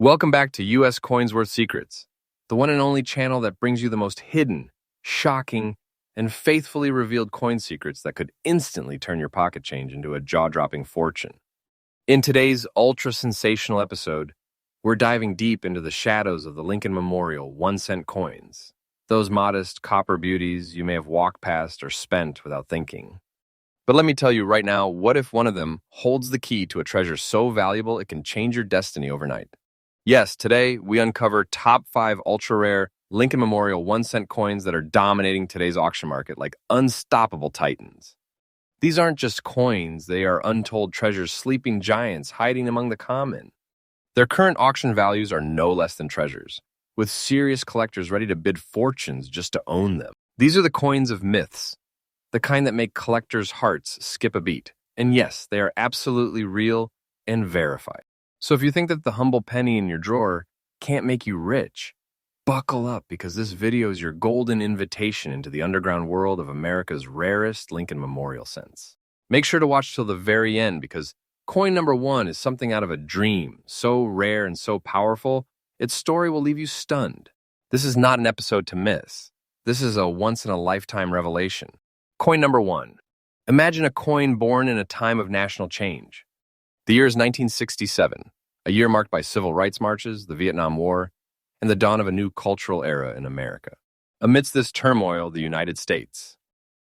Welcome back to US Coins Worth Secrets, the one and only channel that brings you the most hidden, shocking, and faithfully revealed coin secrets that could instantly turn your pocket change into a jaw-dropping fortune. In today's ultra-sensational episode, we're diving deep into the shadows of the Lincoln Memorial 1-cent coins, those modest copper beauties you may have walked past or spent without thinking. But let me tell you right now, what if one of them holds the key to a treasure so valuable it can change your destiny overnight? Yes, today we uncover top 5 ultra-rare Lincoln Memorial 1-cent coins that are dominating today's auction market like unstoppable titans. These aren't just coins, they are untold treasures, sleeping giants hiding among the common. Their current auction values are no less than treasures, with serious collectors ready to bid fortunes just to own them. These are the coins of myths, the kind that make collectors' hearts skip a beat. And yes, they are absolutely real and verified. So if you think that the humble penny in your drawer can't make you rich, buckle up because this video is your golden invitation into the underground world of America's rarest Lincoln Memorial cents. Make sure to watch till the very end because coin number 1 is something out of a dream, so rare and so powerful, its story will leave you stunned. This is not an episode to miss. This is a once-in-a-lifetime revelation. Coin number 1. Imagine a coin born in a time of national change. The year is 1967, a year marked by civil rights marches, the Vietnam War, and the dawn of a new cultural era in America. Amidst this turmoil, the United States.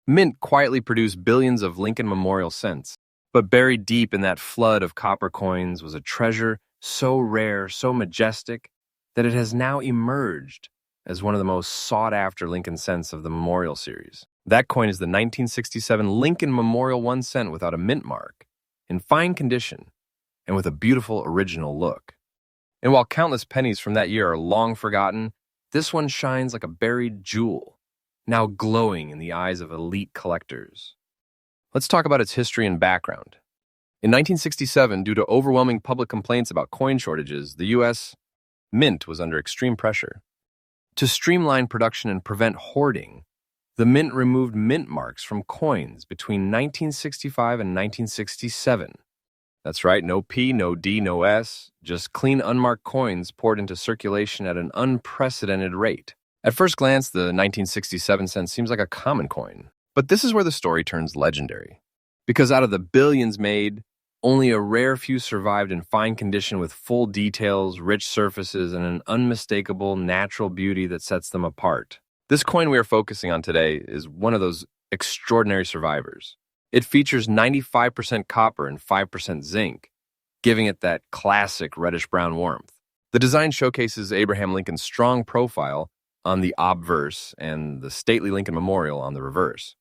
Mint quietly produced billions of Lincoln Memorial cents, but buried deep in that flood of copper coins was a treasure so rare, so majestic, that it has now emerged as one of the most sought-after Lincoln cents of the Memorial series. That coin is the 1967 Lincoln Memorial 1 cent without a mint mark, in fine condition, and with a beautiful original look. And while countless pennies from that year are long forgotten, this one shines like a buried jewel, now glowing in the eyes of elite collectors. Let's talk about its history and background. In 1967, due to overwhelming public complaints about coin shortages, the U.S. Mint was under extreme pressure. To streamline production and prevent hoarding, the Mint removed mint marks from coins between 1965 and 1967. That's right, no P, no D, no S, just clean unmarked coins poured into circulation at an unprecedented rate. At first glance, the 1967 cent seems like a common coin. But this is where the story turns legendary. Because out of the billions made, only a rare few survived in fine condition with full details, rich surfaces, and an unmistakable natural beauty that sets them apart. This coin we are focusing on today is one of those extraordinary survivors. It features 95% copper and 5% zinc, giving it that classic reddish-brown warmth. The design showcases Abraham Lincoln's strong profile on the obverse and the stately Lincoln Memorial on the reverse.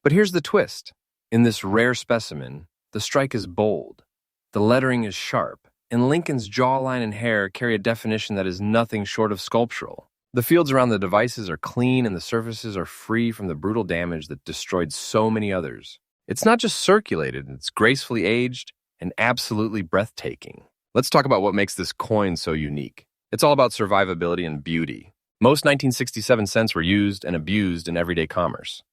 But here's the twist. In this rare specimen, the strike is bold, the lettering is sharp, and Lincoln's jawline and hair carry a definition that is nothing short of sculptural. The fields around the devices are clean and the surfaces are free from the brutal damage that destroyed so many others. It's not just circulated, it's gracefully aged and absolutely breathtaking. Let's talk about what makes this coin so unique. It's all about survivability and beauty. Most 1967 cents were used and abused in everyday commerce.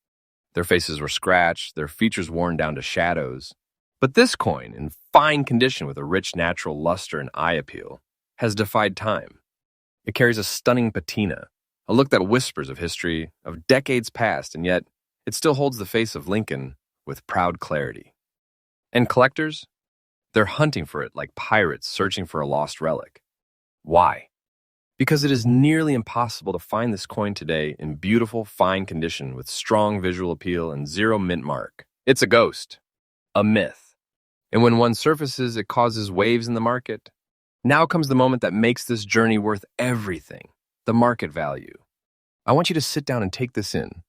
Their faces were scratched, their features worn down to shadows. But this coin, in fine condition with a rich natural luster and eye appeal, has defied time. It carries a stunning patina, a look that whispers of history, of decades past, and yet it still holds the face of Lincoln with proud clarity. And collectors? They're hunting for it like pirates searching for a lost relic. Why? Because it is nearly impossible to find this coin today in beautiful, fine condition with strong visual appeal and zero mint mark. It's a ghost, a myth. And when one surfaces, it causes waves in the market. Now comes the moment that makes this journey worth everything, the market value. I want you to sit down and take this in,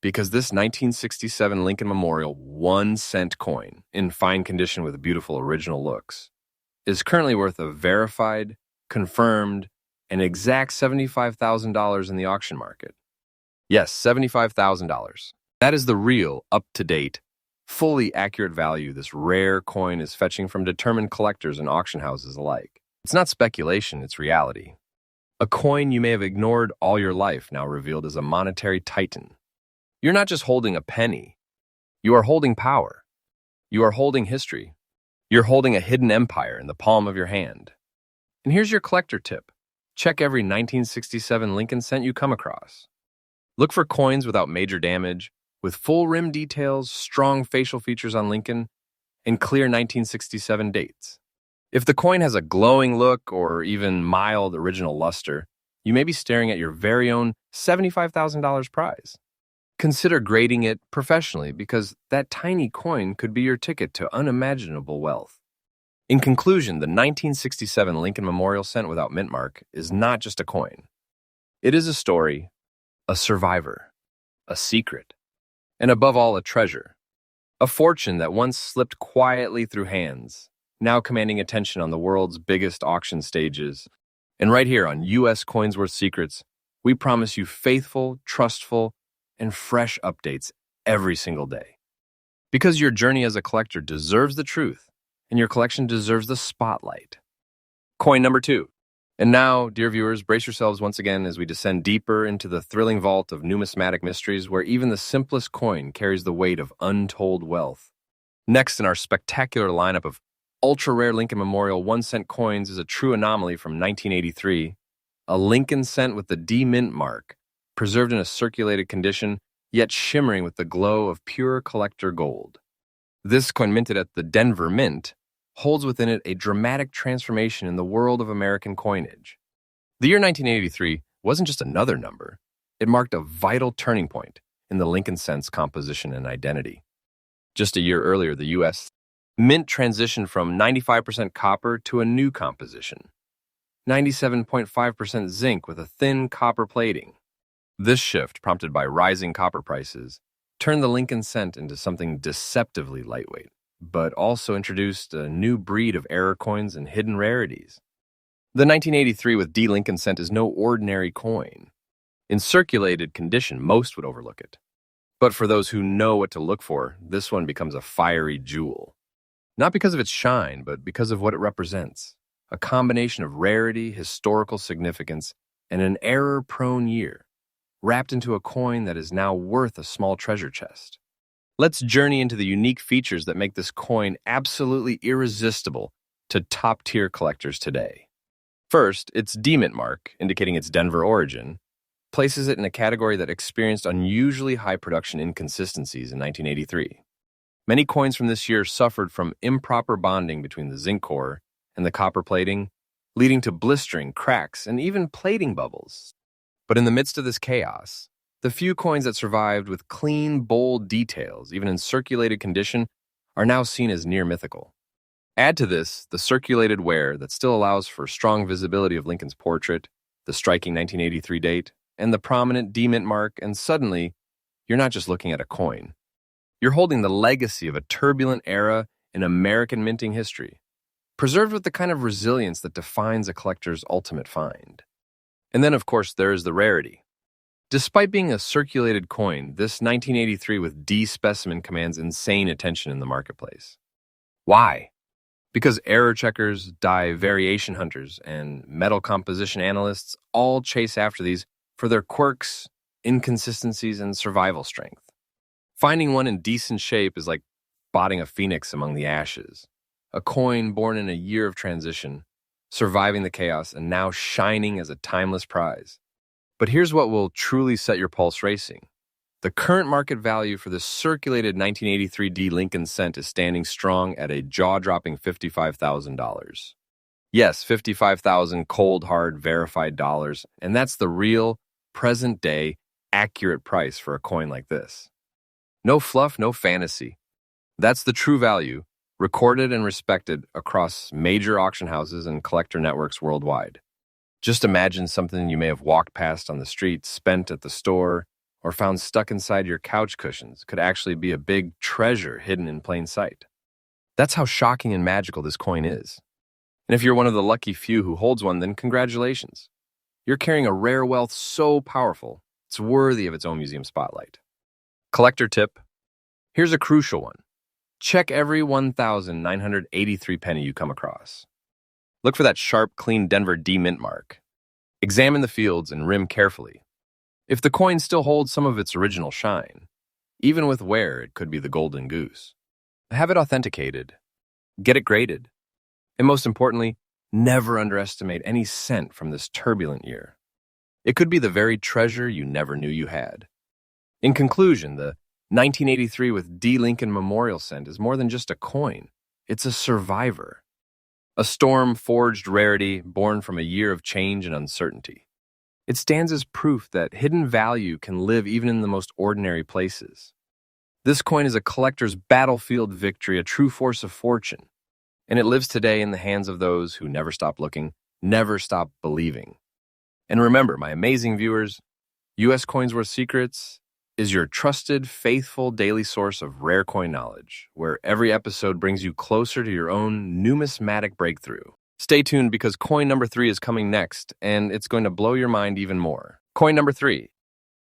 because this 1967 Lincoln Memorial 1 cent coin, in fine condition with beautiful original looks, is currently worth a verified, confirmed, an exact $75,000 in the auction market. Yes, $75,000. That is the real, up-to-date, fully accurate value this rare coin is fetching from determined collectors and auction houses alike. It's not speculation, it's reality. A coin you may have ignored all your life now revealed as a monetary titan. You're not just holding a penny. You are holding power. You are holding history. You're holding a hidden empire in the palm of your hand. And here's your collector tip. Check every 1967 Lincoln cent you come across. Look for coins without major damage, with full rim details, strong facial features on Lincoln, and clear 1967 dates. If the coin has a glowing look or even mild original luster, you may be staring at your very own $75,000 prize. Consider grading it professionally because that tiny coin could be your ticket to unimaginable wealth. In conclusion, the 1967 Lincoln Memorial Cent without mint mark is not just a coin. It is a story, a survivor, a secret, and above all, a treasure. A fortune that once slipped quietly through hands, now commanding attention on the world's biggest auction stages. And right here on U.S. Coins Worth Secrets, we promise you faithful, trustful, and fresh updates every single day. Because your journey as a collector deserves the truth, and your collection deserves the spotlight. Coin number 2. And now, dear viewers, brace yourselves once again as we descend deeper into the thrilling vault of numismatic mysteries where even the simplest coin carries the weight of untold wealth. Next in our spectacular lineup of ultra-rare Lincoln Memorial 1-cent coins is a true anomaly from 1983, a Lincoln cent with the D mint mark, preserved in a circulated condition, yet shimmering with the glow of pure collector gold. This coin, minted at the Denver Mint, holds within it a dramatic transformation in the world of American coinage. The year 1983 wasn't just another number. It marked a vital turning point in the Lincoln cent's composition and identity. Just a year earlier, the U.S. Mint transitioned from 95% copper to a new composition, 97.5% zinc with a thin copper plating. This shift, prompted by rising copper prices, turned the Lincoln cent into something deceptively lightweight, but also introduced a new breed of error coins and hidden rarities. The 1983 with D Lincoln cent is no ordinary coin. In circulated condition, most would overlook it. But for those who know what to look for, this one becomes a fiery jewel. Not because of its shine, but because of what it represents. A combination of rarity, historical significance, and an error-prone year, wrapped into a coin that is now worth a small treasure chest. Let's journey into the unique features that make this coin absolutely irresistible to top-tier collectors today. First, its D-mint mark, indicating its Denver origin, places it in a category that experienced unusually high production inconsistencies in 1983. Many coins from this year suffered from improper bonding between the zinc core and the copper plating, leading to blistering, cracks, and even plating bubbles. But in the midst of this chaos, the few coins that survived with clean, bold details, even in circulated condition, are now seen as near mythical. Add to this the circulated wear that still allows for strong visibility of Lincoln's portrait, the striking 1983 date, and the prominent D-mint mark, and suddenly, you're not just looking at a coin. You're holding the legacy of a turbulent era in American minting history, preserved with the kind of resilience that defines a collector's ultimate find. And then, of course, there is the rarity. Despite being a circulated coin, this 1983 with D specimen commands insane attention in the marketplace. Why? Because error checkers, die variation hunters, and metal composition analysts all chase after these for their quirks, inconsistencies, and survival strength. Finding one in decent shape is like spotting a phoenix among the ashes, a coin born in a year of transition, surviving the chaos and now shining as a timeless prize. But here's what will truly set your pulse racing. The current market value for this circulated 1983 D Lincoln cent is standing strong at a jaw-dropping $55,000. Yes, 55,000 cold, hard, verified dollars, and that's the real, present-day, accurate price for a coin like this. No fluff, no fantasy. That's the true value, recorded and respected across major auction houses and collector networks worldwide. Just imagine something you may have walked past on the street, spent at the store, or found stuck inside your couch cushions could actually be a big treasure hidden in plain sight. That's how shocking and magical this coin is. And if you're one of the lucky few who holds one, then congratulations. You're carrying a rare wealth so powerful, it's worthy of its own museum spotlight. Collector tip. Here's a crucial one. Check every 1,983 penny you come across. Look for that sharp, clean Denver D mint mark. Examine the fields and rim carefully. If the coin still holds some of its original shine, even with wear, it could be the golden goose. Have it authenticated. Get it graded. And most importantly, Never underestimate any scent from this turbulent year. It could be the very treasure you never knew you had. In conclusion, the 1983 with D. Lincoln Memorial Cent is more than just a coin. It's a survivor. A storm-forged rarity born from a year of change and uncertainty. It stands as proof that hidden value can live even in the most ordinary places. This coin is a collector's battlefield victory, a true force of fortune, and it lives today in the hands of those who never stop looking, never stop believing. And remember, my amazing viewers, U.S. Coinsworth Secrets is your trusted, faithful daily source of rare coin knowledge, where every episode brings you closer to your own numismatic breakthrough. Stay tuned because coin number 3 is coming next, and it's going to blow your mind even more. Coin number 3.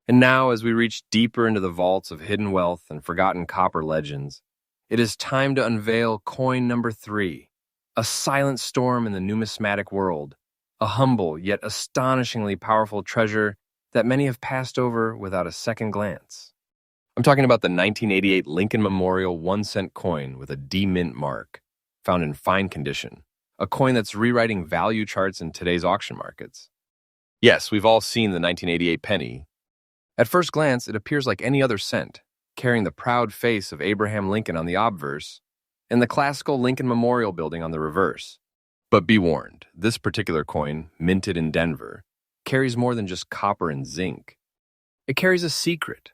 And now, as we reach deeper into the vaults of hidden wealth and forgotten copper legends, it is time to unveil coin number 3, a silent storm in the numismatic world, a humble yet astonishingly powerful treasure that many have passed over without a second glance. I'm talking about the 1988 Lincoln Memorial 1-cent coin with a D mint mark, found in fine condition, a coin that's rewriting value charts in today's auction markets. Yes, we've all seen the 1988 penny. At first glance, it appears like any other cent, carrying the proud face of Abraham Lincoln on the obverse and the classical Lincoln Memorial Building on the reverse. But be warned, this particular coin, minted in Denver, carries more than just copper and zinc. It carries a secret.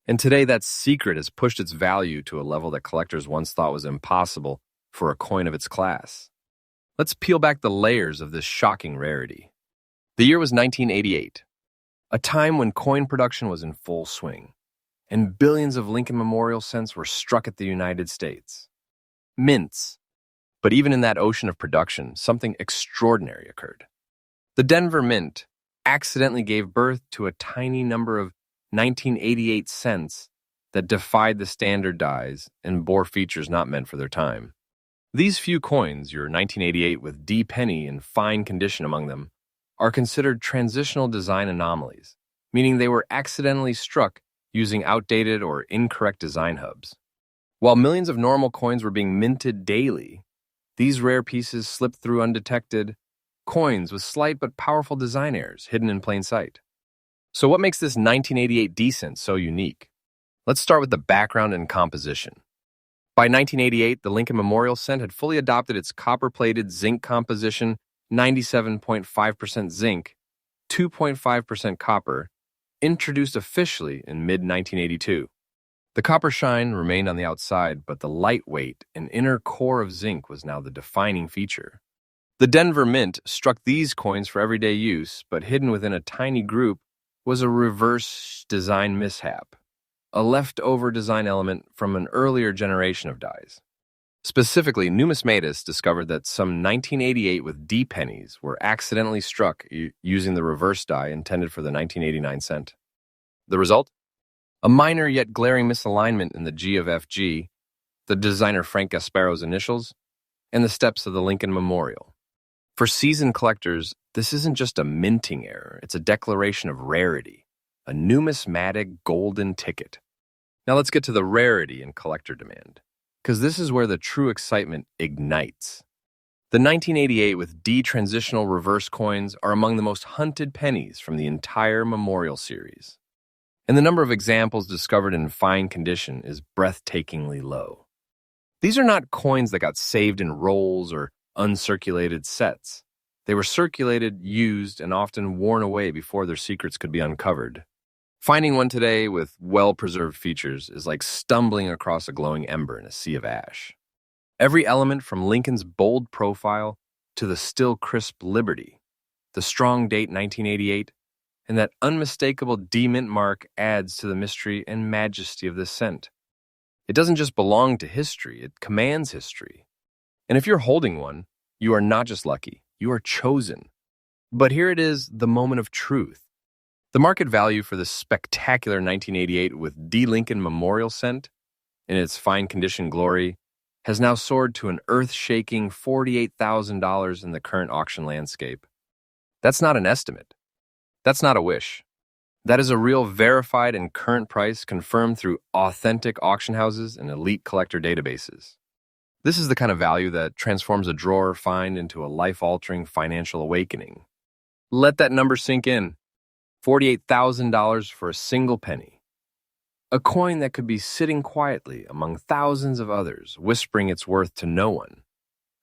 And today that secret has pushed its value to a level that collectors once thought was impossible for a coin of its class. Let's peel back the layers of this shocking rarity. The year was 1988, a time when coin production was in full swing, and billions of Lincoln Memorial cents were struck at the United States. Mints. But even in that ocean of production, something extraordinary occurred. The Denver Mint accidentally gave birth to a tiny number of 1988 cents that defied the standard dies and bore features not meant for their time. These few coins, your 1988 with D penny in fine condition among them, are considered transitional design anomalies, meaning they were accidentally struck using outdated or incorrect design hubs. While millions of normal coins were being minted daily, these rare pieces slipped through undetected, coins with slight but powerful design errors hidden in plain sight. So what makes this 1988 D cent so unique? Let's start with the background and composition. By 1988, the Lincoln Memorial Cent had fully adopted its copper-plated zinc composition, 97.5% zinc, 2.5% copper, introduced officially in mid-1982. The copper shine remained on the outside, but the lightweight and inner core of zinc was now the defining feature. The Denver Mint struck these coins for everyday use, but hidden within a tiny group was a reverse design mishap, a leftover design element from an earlier generation of dies. Specifically, numismatists discovered that some 1988 with D pennies were accidentally struck using the reverse die intended for the 1989 cent. The result? A minor yet glaring misalignment in the G of FG, the designer Frank Gasparo's initials, and the steps of the Lincoln Memorial. For seasoned collectors, this isn't just a minting error, it's a declaration of rarity, a numismatic golden ticket. Now let's get to the rarity and collector demand, because this is where the true excitement ignites. The 1988 with D transitional reverse coins are among the most hunted pennies from the entire Memorial series. And the number of examples discovered in fine condition is breathtakingly low. These are not coins that got saved in rolls or uncirculated sets. They were circulated, used, and often worn away before their secrets could be uncovered. Finding one today with well-preserved features is like stumbling across a glowing ember in a sea of ash. Every element from Lincoln's bold profile to the still crisp Liberty, the strong date 1988, and that unmistakable D mint mark adds to the mystery and majesty of this cent. It doesn't just belong to history, it commands history. And if you're holding one, you are not just lucky, you are chosen. But here it is, the moment of truth. The market value for this spectacular 1988 with D. Lincoln Memorial Cent, in its fine condition glory, has now soared to an earth-shaking $48,000 in the current auction landscape. That's not an estimate. That's not a wish. That is a real verified and current price confirmed through authentic auction houses and elite collector databases. This is the kind of value that transforms a drawer find into a life-altering financial awakening. Let that number sink in. $48,000 for a single penny. A coin that could be sitting quietly among thousands of others, whispering its worth to no one,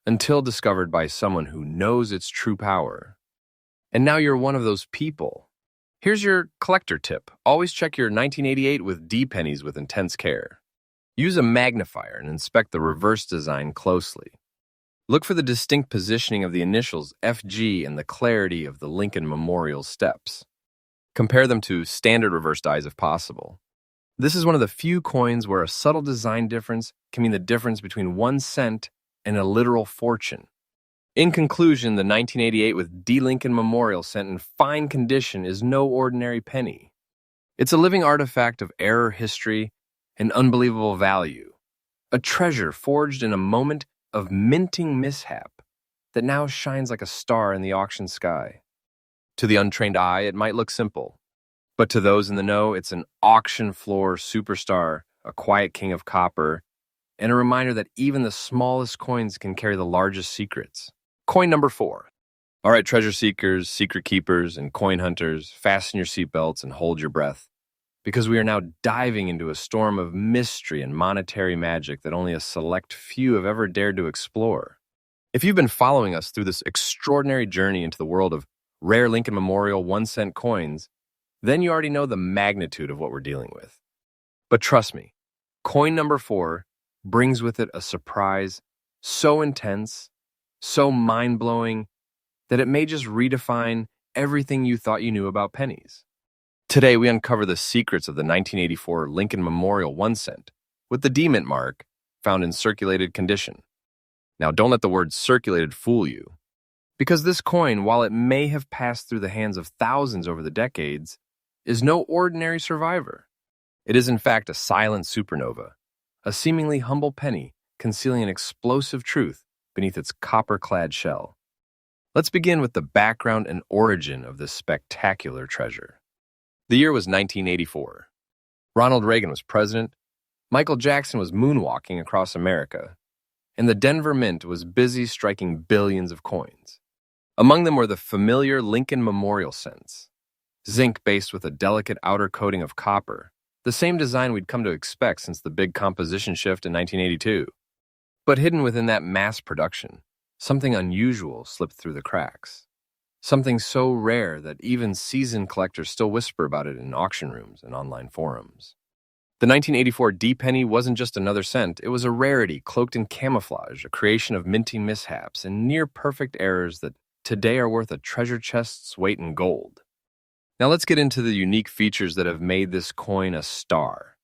until discovered by someone who knows its true power. And now you're one of those people. Here's your collector tip. Always check your 1988 with D pennies with intense care. Use a magnifier and inspect the reverse design closely. Look for the distinct positioning of the initials FG and the clarity of the Lincoln Memorial steps. Compare them to standard reverse dies if possible. This is one of the few coins where a subtle design difference can mean the difference between 1 cent and a literal fortune. In conclusion, the 1988 with D. Lincoln Memorial cent in fine condition is no ordinary penny. It's a living artifact of error history and unbelievable value, a treasure forged in a moment of minting mishap that now shines like a star in the auction sky. To the untrained eye, it might look simple, but to those in the know, it's an auction floor superstar, a quiet king of copper, and a reminder that even the smallest coins can carry the largest secrets. Coin number 4. All right, treasure seekers, secret keepers, and coin hunters, fasten your seatbelts and hold your breath, because we are now diving into a storm of mystery and monetary magic that only a select few have ever dared to explore. If you've been following us through this extraordinary journey into the world of rare Lincoln Memorial 1-cent coins, then you already know the magnitude of what we're dealing with. But trust me, coin number 4 brings with it a surprise so intense, so mind-blowing, that it may just redefine everything you thought you knew about pennies. Today, we uncover the secrets of the 1984 Lincoln Memorial 1 cent with the D mint mark found in circulated condition. Now, don't let the word circulated fool you, because this coin, while it may have passed through the hands of thousands over the decades, is no ordinary survivor. It is in fact a silent supernova, a seemingly humble penny concealing an explosive truth beneath its copper-clad shell. Let's begin with the background and origin of this spectacular treasure. The year was 1984. Ronald Reagan was president, Michael Jackson was moonwalking across America, and the Denver Mint was busy striking billions of coins. Among them were the familiar Lincoln Memorial cents, zinc-based with a delicate outer coating of copper, the same design we'd come to expect since the big composition shift in 1982. But hidden within that mass production, something unusual slipped through the cracks. Something so rare that even seasoned collectors still whisper about it in auction rooms and online forums. The 1984 D penny wasn't just another cent, it was a rarity cloaked in camouflage, a creation of minting mishaps and near-perfect errors that today are worth a treasure chest's weight in gold. Now let's get into the unique features that have made this coin a star.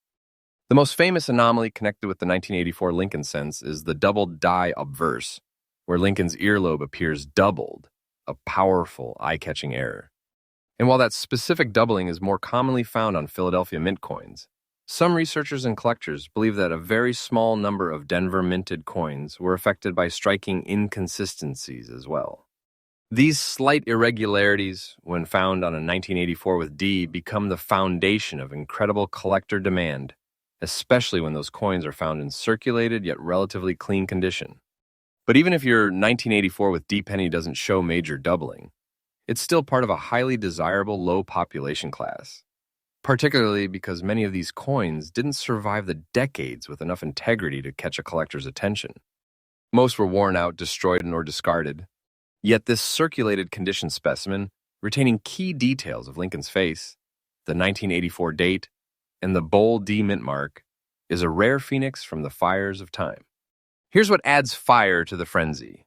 The most famous anomaly connected with the 1984 Lincoln cents is the doubled die obverse, where Lincoln's earlobe appears doubled, a powerful, eye-catching error. And while that specific doubling is more commonly found on Philadelphia mint coins, some researchers and collectors believe that a very small number of Denver minted coins were affected by striking inconsistencies as well. These slight irregularities, when found on a 1984 with D, become the foundation of incredible collector demand, especially when those coins are found in circulated yet relatively clean condition. But even if your 1984 with D penny doesn't show major doubling, it's still part of a highly desirable low population class, particularly because many of these coins didn't survive the decades with enough integrity to catch a collector's attention. Most were worn out, destroyed, or discarded. Yet this circulated condition specimen, retaining key details of Lincoln's face, the 1984 date, and the bold D mint mark, is a rare phoenix from the fires of time. Here's what adds fire to the frenzy.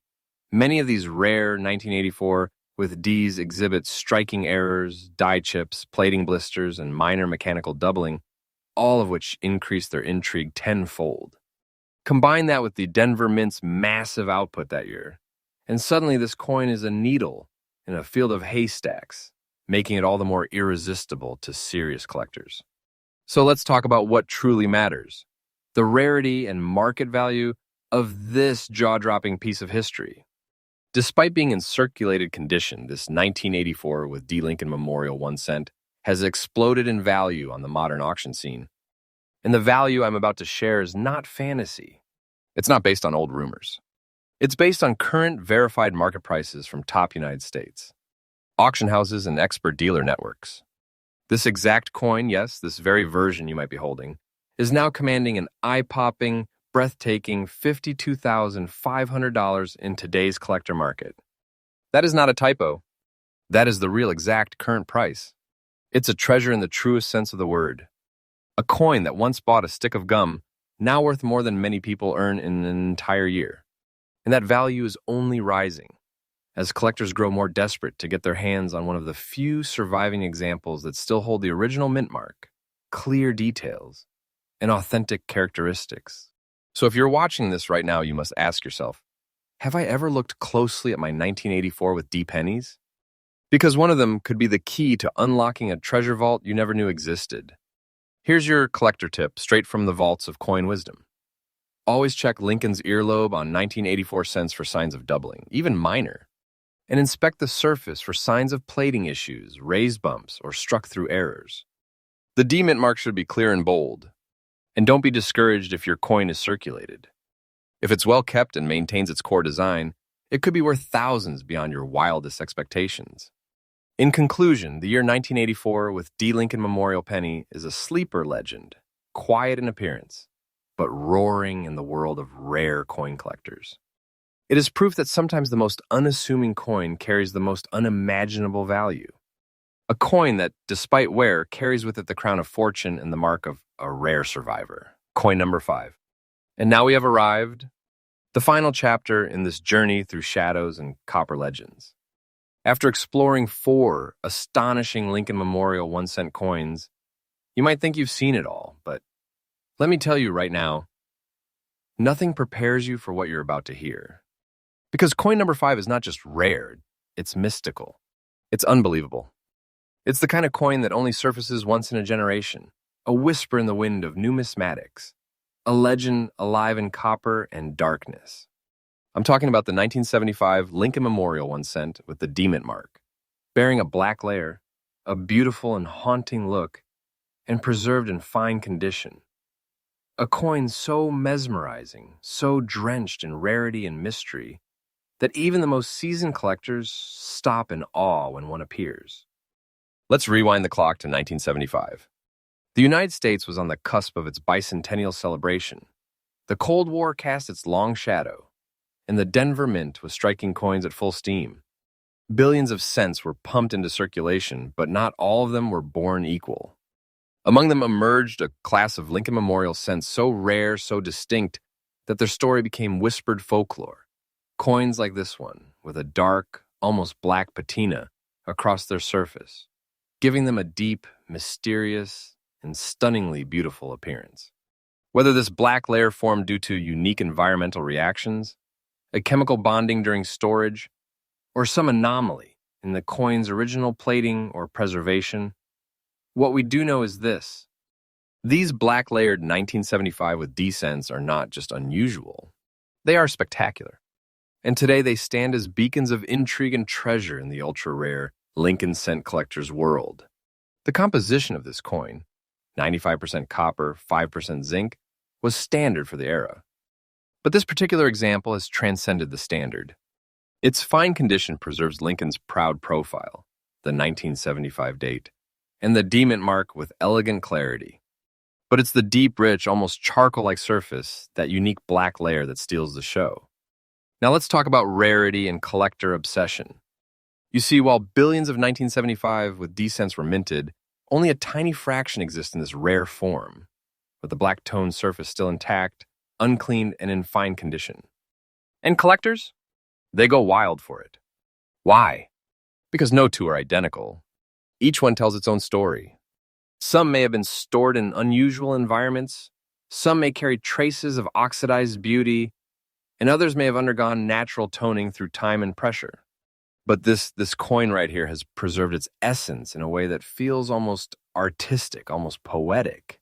Many of these rare 1984 with Ds exhibit striking errors, die chips, plating blisters, and minor mechanical doubling, all of which increase their intrigue tenfold. Combine that with the Denver Mint's massive output that year, and suddenly this coin is a needle in a field of haystacks, making it all the more irresistible to serious collectors. So let's talk about what truly matters: the rarity and market value of this jaw-dropping piece of history. Despite being in circulated condition, this 1984 with D. Lincoln Memorial 1 cent has exploded in value on the modern auction scene. And the value I'm about to share is not fantasy. It's not based on old rumors. It's based on current verified market prices from top United States, auction houses, and expert dealer networks. This exact coin, yes, this very version you might be holding, is now commanding an eye-popping, breathtaking $52,500 in today's collector market. That is not a typo. That is the real exact current price. It's a treasure in the truest sense of the word. A coin that once bought a stick of gum, now worth more than many people earn in an entire year. And that value is only rising as collectors grow more desperate to get their hands on one of the few surviving examples that still hold the original mint mark, clear details, and authentic characteristics. So if you're watching this right now, you must ask yourself, have I ever looked closely at my 1984 with D pennies? Because one of them could be the key to unlocking a treasure vault you never knew existed. Here's your collector tip, straight from the vaults of coin wisdom. Always check Lincoln's earlobe on 1984 cents for signs of doubling, even minor. And inspect the surface for signs of plating issues, raised bumps, or struck through errors. The D mint mark should be clear and bold. And don't be discouraged if your coin is circulated. If it's well kept and maintains its core design, it could be worth thousands beyond your wildest expectations. In conclusion, the year 1984 with D. Lincoln Memorial Penny is a sleeper legend, quiet in appearance, but roaring in the world of rare coin collectors. It is proof that sometimes the most unassuming coin carries the most unimaginable value. A coin that, despite wear, carries with it the crown of fortune and the mark of a rare survivor. Coin number 5. And now we have arrived, the final chapter in this journey through shadows and copper legends. After exploring 4 astonishing Lincoln Memorial 1-cent coins, you might think you've seen it all, but let me tell you right now, nothing prepares you for what you're about to hear. Because coin number 5 is not just rare, it's mystical. It's unbelievable. It's the kind of coin that only surfaces once in a generation, a whisper in the wind of numismatics, a legend alive in copper and darkness. I'm talking about the 1975 Lincoln Memorial 1-cent with the D mint mark, bearing a black layer, a beautiful and haunting look, and preserved in fine condition. A coin so mesmerizing, so drenched in rarity and mystery, that even the most seasoned collectors stop in awe when one appears. Let's rewind the clock to 1975. The United States was on the cusp of its bicentennial celebration. The Cold War cast its long shadow, and the Denver Mint was striking coins at full steam. Billions of cents were pumped into circulation, but not all of them were born equal. Among them emerged a class of Lincoln Memorial cents so rare, so distinct, that their story became whispered folklore. Coins like this one, with a dark, almost black patina across their surface, giving them a deep, mysterious, and stunningly beautiful appearance. Whether this black layer formed due to unique environmental reactions, a chemical bonding during storage, or some anomaly in the coin's original plating or preservation, what we do know is this. These black-layered 1975 with D cents are not just unusual. They are spectacular. And today they stand as beacons of intrigue and treasure in the ultra-rare Lincoln cent collector's world. The composition of this coin, 95% copper, 5% zinc, was standard for the era. But this particular example has transcended the standard. Its fine condition preserves Lincoln's proud profile, the 1975 date, and the D mint mark with elegant clarity. But it's the deep, rich, almost charcoal-like surface, that unique black layer that steals the show. Now let's talk about rarity and collector obsession. You see, while billions of 1975 with D cents were minted, only a tiny fraction exists in this rare form, with the black toned surface still intact, uncleaned, and in fine condition. And collectors? They go wild for it. Why? Because no two are identical. Each one tells its own story. Some may have been stored in unusual environments, some may carry traces of oxidized beauty, and others may have undergone natural toning through time and pressure. But this coin right here has preserved its essence in a way that feels almost artistic, almost poetic.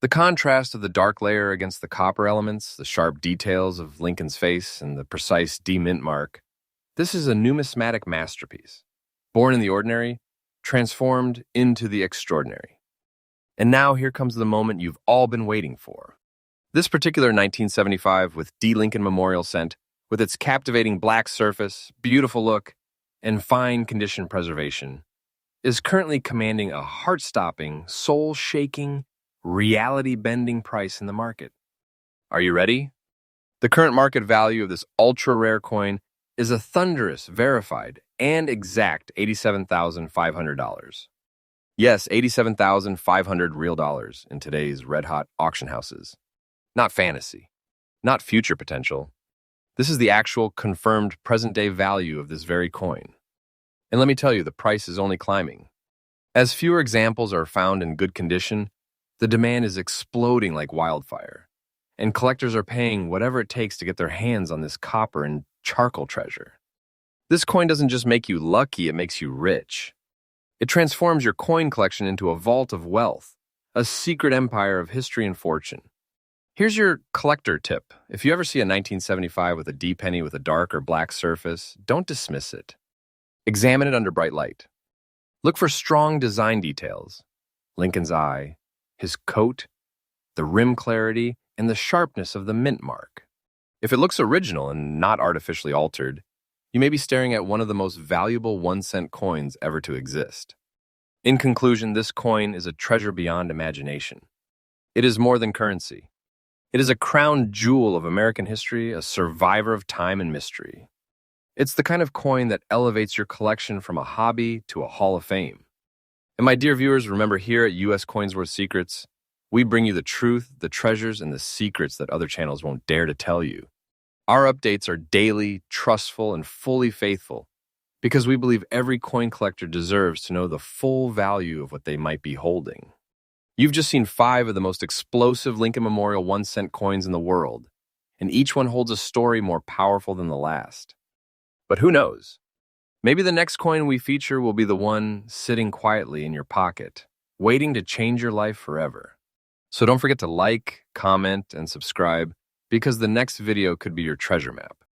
The contrast of the dark layer against the copper elements, the sharp details of Lincoln's face, and the precise D mint mark, this is a numismatic masterpiece. Born in the ordinary, transformed into the extraordinary. And now here comes the moment you've all been waiting for. This particular 1975 with D. Lincoln Memorial Cent, with its captivating black surface, beautiful look, and fine condition preservation, is currently commanding a heart-stopping, soul-shaking, reality-bending price in the market. Are you ready? The current market value of this ultra-rare coin is a thunderous, verified, and exact $87,500. Yes, 87,500 real dollars in today's red-hot auction houses. Not fantasy, not future potential. This is the actual confirmed present-day value of this very coin. And let me tell you, the price is only climbing. As fewer examples are found in good condition, the demand is exploding like wildfire, and collectors are paying whatever it takes to get their hands on this copper and charcoal treasure. This coin doesn't just make you lucky, it makes you rich. It transforms your coin collection into a vault of wealth, a secret empire of history and fortune. Here's your collector tip. If you ever see a 1975 with a D penny with a dark or black surface, don't dismiss it. Examine it under bright light. Look for strong design details. Lincoln's eye, his coat, the rim clarity, and the sharpness of the mint mark. If it looks original and not artificially altered, you may be staring at one of the most valuable 1-cent coins ever to exist. In conclusion, this coin is a treasure beyond imagination. It is more than currency. It is a crown jewel of American history, a survivor of time and mystery. It's the kind of coin that elevates your collection from a hobby to a hall of fame. And my dear viewers, remember here at US Coins Worth Secrets, we bring you the truth, the treasures, and the secrets that other channels won't dare to tell you. Our updates are daily, trustful, and fully faithful because we believe every coin collector deserves to know the full value of what they might be holding. You've just seen 5 of the most explosive Lincoln Memorial 1-cent coins in the world, and each one holds a story more powerful than the last. But who knows? Maybe the next coin we feature will be the one sitting quietly in your pocket, waiting to change your life forever. So don't forget to like, comment, and subscribe, because the next video could be your treasure map.